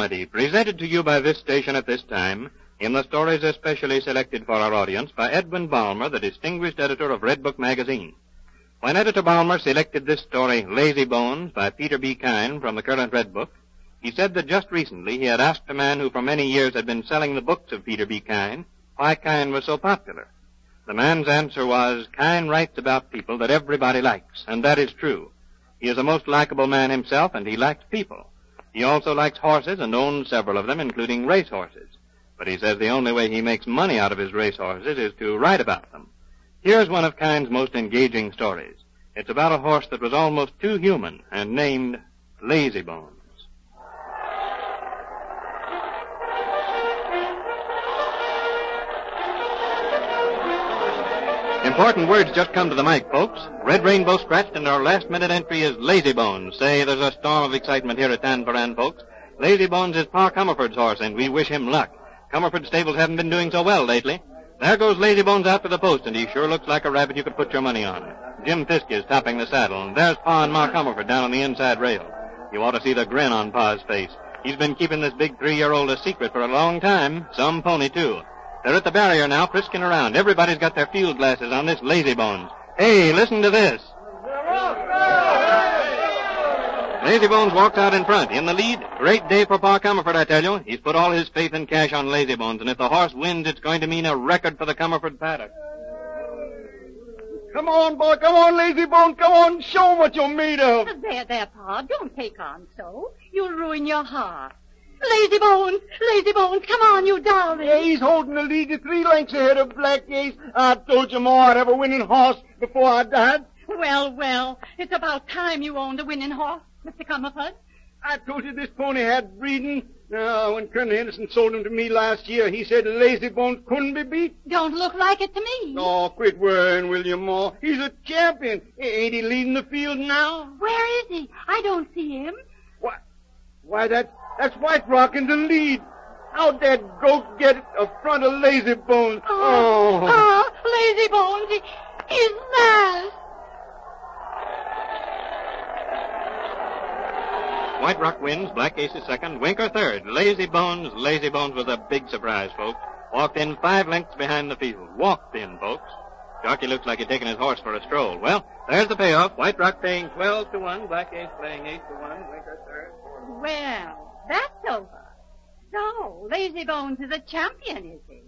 comedy presented to you by this station at this time in the stories especially selected for our audience by Edwin Balmer, the distinguished editor of Redbook magazine. When Editor Balmer selected this story, Lazy Bones, by Peter B. Kine from the current Redbook, he said that just recently he had asked a man who for many years had been selling the books of Peter B. Kine why Kine was so popular. The man's answer was, Kine writes about people that everybody likes, and that is true. He is a most likable man himself, and he likes people. He also likes horses and owns several of them, including race horses. But he says the only way he makes money out of his race horses is to write about them. Here's one of Kine's most engaging stories. It's about a horse that was almost too human and named Lazy Bones. Important words just come to the mic, folks. Red Rainbow scratched, and our last-minute entry is Lazy Bones. Say, there's a storm of excitement here at Tanforan, folks. Lazy Bones is Pa Comerford's horse, and we wish him luck. Comerford's stables haven't been doing so well lately. There goes Lazy Bones out to the post, and he sure looks like a rabbit you could put your money on. Jim Fiske is topping the saddle, and there's Pa and Ma Comerford down on the inside rail. You ought to see the grin on Pa's face. He's been keeping this big 3-year-old a secret for a long time. Some pony, too. They're at the barrier now, frisking around. Everybody's got their field glasses on this Lazy Bones. Hey, listen to this. Lazy Bones walks out in front. In the lead, great day for Pa Comerford, I tell you. He's put all his faith and cash on Lazy Bones, and if the horse wins, it's going to mean a record for the Comerford paddock. Come on, boy. Come on, Lazy Bones. Come on. Show 'em what you're made of. There, Pa. Don't take on so. You'll ruin your heart. Lazy Bones, come on, you darling. Yeah, he's holding the lead to 3 lengths ahead of Black Ace. I told you, Ma, I'd have a winning horse before I died. Well, it's about time you owned a winning horse, Mr. Comerford. I told you this pony had breeding. When Colonel Henderson sold him to me last year, he said Lazy Bones couldn't be beat. Don't look like it to me. Oh, quit worrying, will you, Ma? He's a champion. Ain't he leading the field now? Where is he? I don't see him. Why, that's White Rock in the lead. How'd that goat get a front of Lazy Bones? Lazy Bones, he's last. White Rock wins, Black Ace is second, Winker third. Lazy Bones was a big surprise, folks. Walked in 5 lengths behind the field. Walked in, folks. Jockey looks like he's taking his horse for a stroll. Well, there's the payoff. White Rock paying 12-1, Black Ace playing 8-1, Winker third. Well, that's over. So, Lazy Bones is a champion, is he?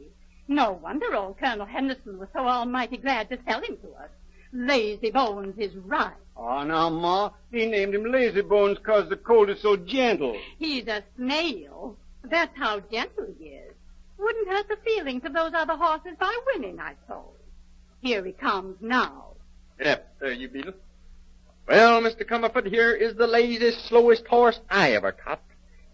No wonder old Colonel Henderson was so almighty glad to sell him to us. Lazy Bones is right. Oh, now, Ma, he named him Lazy Bones 'cause the colt is so gentle. He's a snail. That's how gentle he is. Wouldn't hurt the feelings of those other horses by winning, I suppose. Here he comes now. Yep, there you beetle. Well, Mr. Comerford, here is the laziest, slowest horse I ever topped.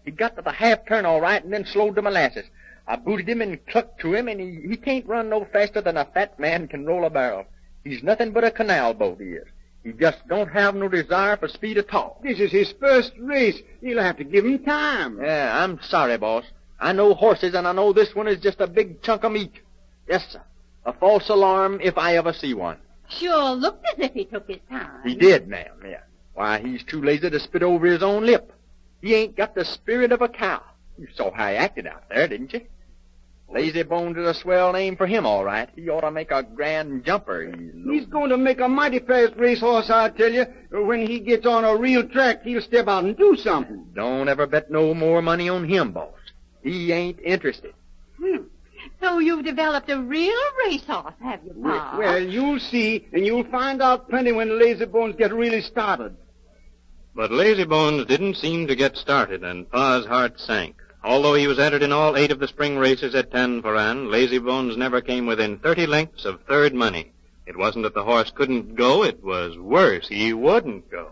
He got to the half turn all right and then slowed to molasses. I booted him and clucked to him, and he can't run no faster than a fat man can roll a barrel. He's nothing but a canal boat, he is. He just don't have no desire for speed at all. This is his first race. You'll have to give him time. Yeah, I'm sorry, boss. I know horses, and I know this one is just a big chunk of meat. Yes, sir. A false alarm if I ever see one. Sure looked as if he took his time. He did, ma'am, yeah. Why, he's too lazy to spit over his own lip. He ain't got the spirit of a cow. You saw how he acted out there, didn't you? Lazy Bones is a swell name for him, all right. He ought to make a grand jumper. He's going to make a mighty fast racehorse, I tell you. When he gets on a real track, he'll step out and do something. Don't ever bet no more money on him, boss. He ain't interested. So you've developed a real racehorse, have you, Pa? Well, you'll see, and you'll find out plenty when Lazy Bones get really started. But Lazy Bones didn't seem to get started, and Pa's heart sank. Although he was entered in all 8 of the spring races at Tanforan, Lazy Bones never came within 30 lengths of third money. It wasn't that the horse couldn't go, it was worse. He wouldn't go.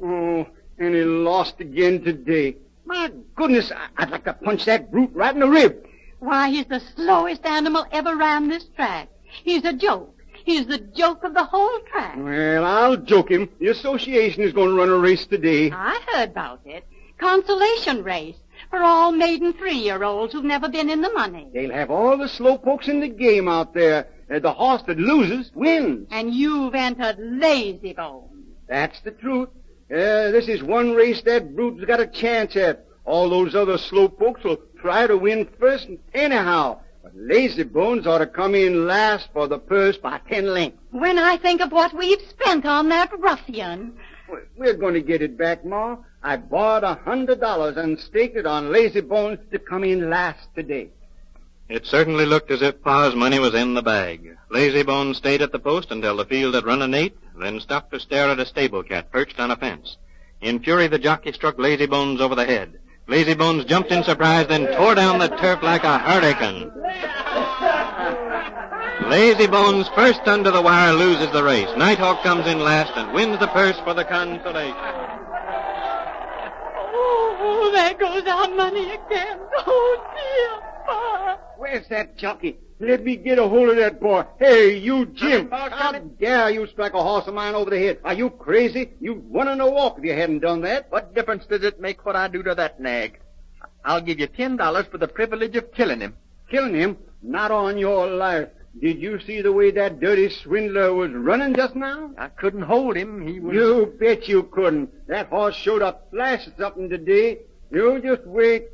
Oh, and he lost again today. My goodness, I'd like to punch that brute right in the rib. Why, he's the slowest animal ever ran this track. He's a joke. He's the joke of the whole track. Well, I'll joke him. The association is going to run a race today. I heard about it. Consolation race for all maiden 3-year-olds who've never been in the money. They'll have all the slowpokes in the game out there. The horse that loses wins. And you've entered Lazy Bones. That's the truth. This is one race that brute's got a chance at. All those other slow folks will try to win first anyhow. But Lazy Bones ought to come in last for the purse by 10 lengths. When I think of what we've spent on that ruffian. We're going to get it back, Ma. I borrowed $100 and staked it on Lazy Bones to come in last today. It certainly looked as if Pa's money was in the bag. Lazy Bones stayed at the post until the field had run an 8, then stopped to stare at a stable cat perched on a fence. In fury, the jockey struck Lazy Bones over the head. Lazy Bones jumped in surprise, then tore down the turf like a hurricane. Lazy Bones, first under the wire, loses the race. Nighthawk comes in last and wins the purse for the consolation. Oh, there goes our money again. Oh, dear, Pa. Where's that jockey? Let me get a hold of that boy. Hey, you, Jim. How dare you strike a horse of mine over the head? Are you crazy? You'd won in a walk if you hadn't done that. What difference does it make what I do to that nag? I'll give you $10 for the privilege of killing him. Killing him? Not on your life. Did you see the way that dirty swindler was running just now? I couldn't hold him. He was... You bet you couldn't. That horse showed up flashing something today. You just wait.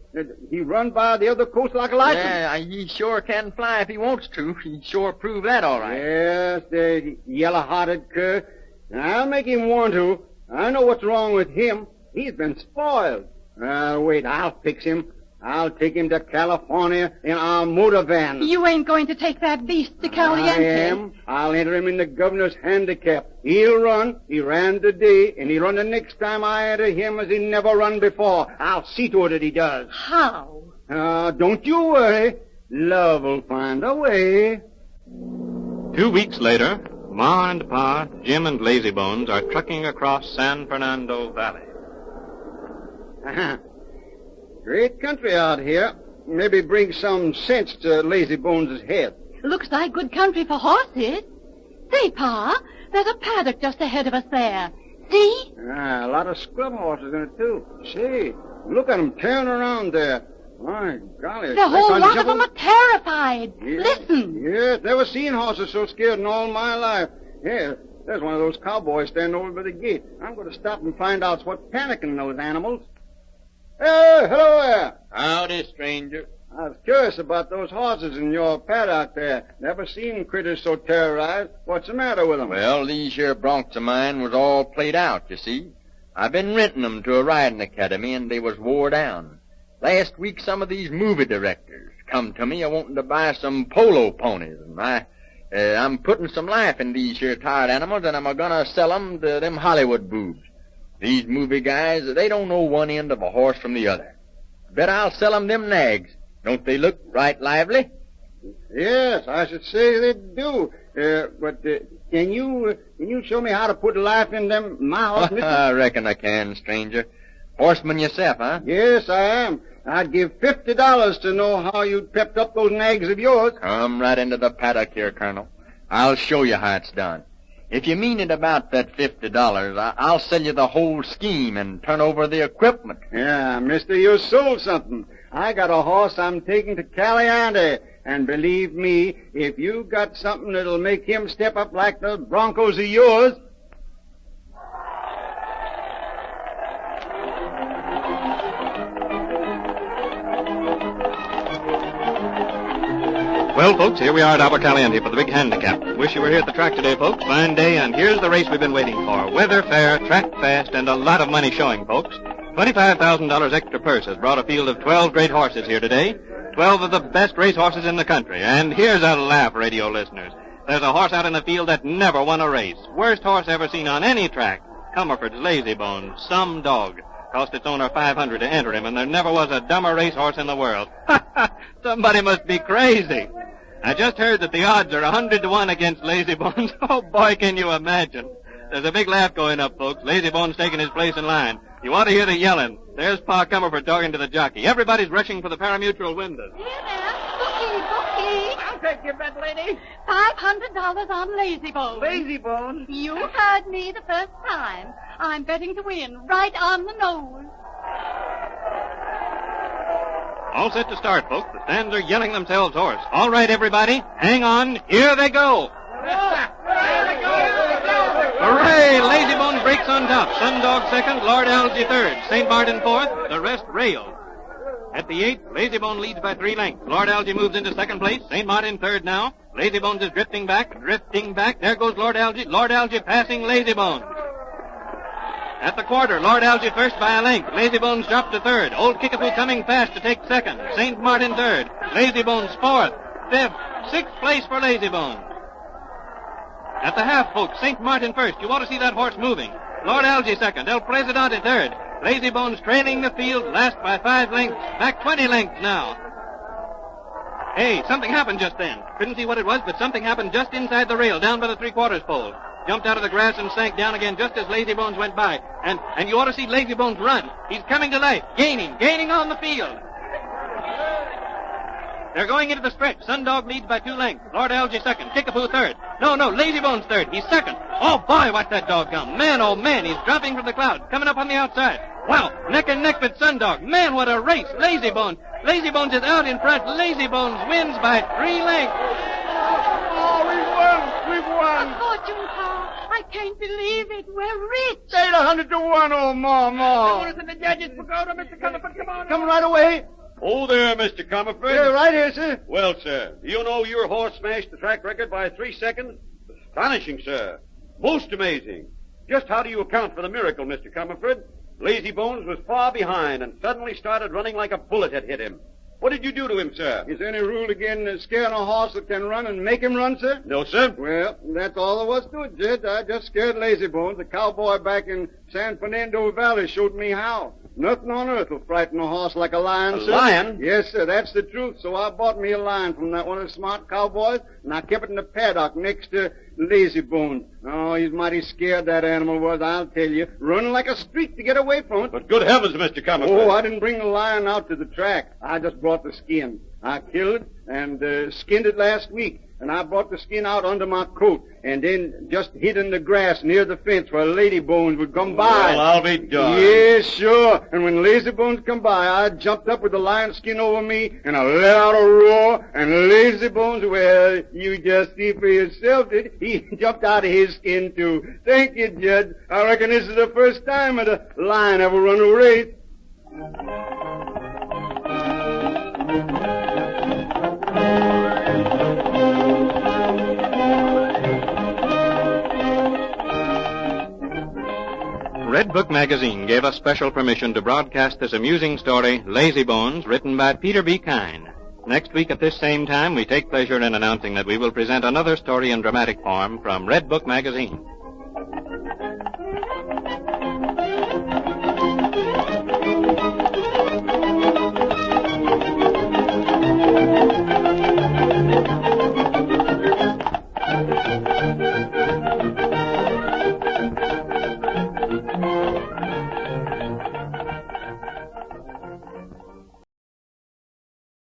He run by the other coast like a light. Yeah, he sure can fly if he wants to. He sure proved that all right. Yes, the yellow-hearted cur. I'll make him want to. I know what's wrong with him. He's been spoiled. Wait, I'll fix him. I'll take him to California in our motor van. You ain't going to take that beast to Caliente. I am. I'll enter him in the governor's handicap. He'll run. He ran today, and he'll run the next time I enter him as he never run before. I'll see to it that he does. How? Don't you worry. Love will find a way. 2 weeks later, Ma and Pa, Jim and Lazy Bones are trucking across San Fernando Valley. Great country out here. Maybe bring some sense to Lazy Bones' head. Looks like good country for horses. Say, Pa, there's a paddock just ahead of us there. See? A lot of scrub horses in it, too. Say, look at them tearing around there. My golly. The whole lot of them are terrified. Yeah. Listen. Yes, never seen horses so scared in all my life. Yeah, there's one of those cowboys standing over by the gate. I'm going to stop and find out what's panicking those animals. Hey, hello there. Howdy, stranger. I was curious about those horses in your paddock there. Never seen critters so terrorized. What's the matter with them? Well, these here broncs of mine was all played out, you see. I've been renting them to a riding academy, and they was wore down. Last week, some of these movie directors come to me a-wanting to buy some polo ponies, and I'm putting some life in these here tired animals, and I'm a-gonna sell them to them Hollywood boobs. These movie guys, they don't know one end of a horse from the other. Bet I'll sell them nags. Don't they look right lively? Yes, I should say they do. But can you show me how to put life in them my horse? I reckon I can, stranger. Horseman yourself, huh? Yes, I am. I'd give $50 to know how you'd pepped up those nags of yours. Come right into the paddock here, Colonel. I'll show you how it's done. If you mean it about that $50, I'll sell you the whole scheme and turn over the equipment. Yeah, mister, you sold something. I got a horse I'm taking to Caliente. And believe me, if you got something that'll make him step up like the Broncos of yours... Well, folks, here we are at Agua Caliente for the big handicap. Wish you were here at the track today, folks. Fine day, and here's the race we've been waiting for. Weather fair, track fast, and a lot of money showing, folks. $25,000 extra purse has brought a field of 12 great horses here today. 12 of the best race horses in the country. And here's a laugh, radio listeners. There's a horse out in the field that never won a race. Worst horse ever seen on any track. Comerford's Lazy Bones, some dog. Cost its owner $500 to enter him, and there never was a dumber racehorse in the world. Somebody must be crazy. I just heard that the odds are 100 to 1 against Lazy Bones. Oh, boy, can you imagine. There's a big laugh going up, folks. Lazy Bones taking his place in line. You want to hear the yelling. There's Pa Comerford talking to the jockey. Everybody's rushing for the parimutuel windows. Here there. Bookie. I'll take your bet, lady. $500 on Lazy Bones. Lazy Bones? You heard me the first time. I'm betting to win, right on the nose. All set to start, folks. The stands are yelling themselves hoarse. All right, everybody. Hang on. Here they go. Hooray! Lazy Bones breaks on top. Sundog second, Lord Algie third, St. Martin fourth, the rest rails. At the 8th, Lazybone leads by 3 lengths. Lord Algie moves into second place. St. Martin third now. Lazybones is drifting back. There goes Lord Algie. Lord Algie passing Lazybones. At the quarter, Lord Algie first by a length. Lazybones dropped to third. Old Kickapoo coming fast to take second. St. Martin third. Lazybones fourth. Fifth. 6th place for Lazybones. At the half, folks, St. Martin first. You ought to see that horse moving. Lord Algie second. El Presidente third. Lazybones trailing the field, last by 5 lengths. Back 20 lengths now. Hey, something happened just then. Couldn't see what it was, but something happened just inside the rail, down by the 3/4 pole. Jumped out of the grass and sank down again just as Lazybones went by. And you ought to see Lazybones run. He's coming to life, gaining on the field. They're going into the stretch. Sundog leads by 2 lengths. Lord Algie second. Kickapoo third. No, Lazybones third. He's second. Oh, boy, watch that dog come. Man, oh, man, he's dropping from the clouds, coming up on the outside. Wow, neck and neck with Sundog. Man, what a race. Lazybones is out in front. Lazybones wins by 3 lengths. Oh, we've won. A fortune, Pa. I can't believe it. We're rich. 800 to 1, oh, Ma. Notice and the judges pagoda, Mr. Comerford, come on. Come right away. Oh, there, Mr. Comerford. Yeah, right here, sir. Well, sir, do you know your horse smashed the track record by 3 seconds? Astonishing, sir. Most amazing. Just how do you account for the miracle, Mr. Comerford? Lazybones was far behind and suddenly started running like a bullet had hit him. What did you do to him, sir? Is there any rule against scaring a horse that can run and make him run, sir? No, sir. Well, that's all there was to it, Jed. I just scared Lazybones. The cowboy back in San Fernando Valley showed me how. Nothing on earth will frighten a horse like a lion, A sir. lion? Yes, sir, that's the truth. So I bought me a lion from one of the smart cowboys, and I kept it in the paddock next to Lazybones. Oh, he's mighty scared, that animal was, I'll tell you. Running like a streak to get away from it. But good heavens, Mr. Comerford. Oh, I didn't bring the lion out to the track. I just brought the skin. I killed it and skinned it last week. And I brought the skin out under my coat and then just hid in the grass near the fence where Lazybones would come by. Well, I'll be darned. Yes, sure. And when Lazybones come by, I jumped up with the lion skin over me and I let out a roar. And Lazybones, well, you just see for yourself, he jumped out of his skin too. Thank you, Judge. I reckon this is the first time that a lion ever run a race. Redbook magazine gave us special permission to broadcast this amusing story, Lazybones, written by Peter B. Kine. Next week at this same time, we take pleasure in announcing that we will present another story in dramatic form from Redbook magazine.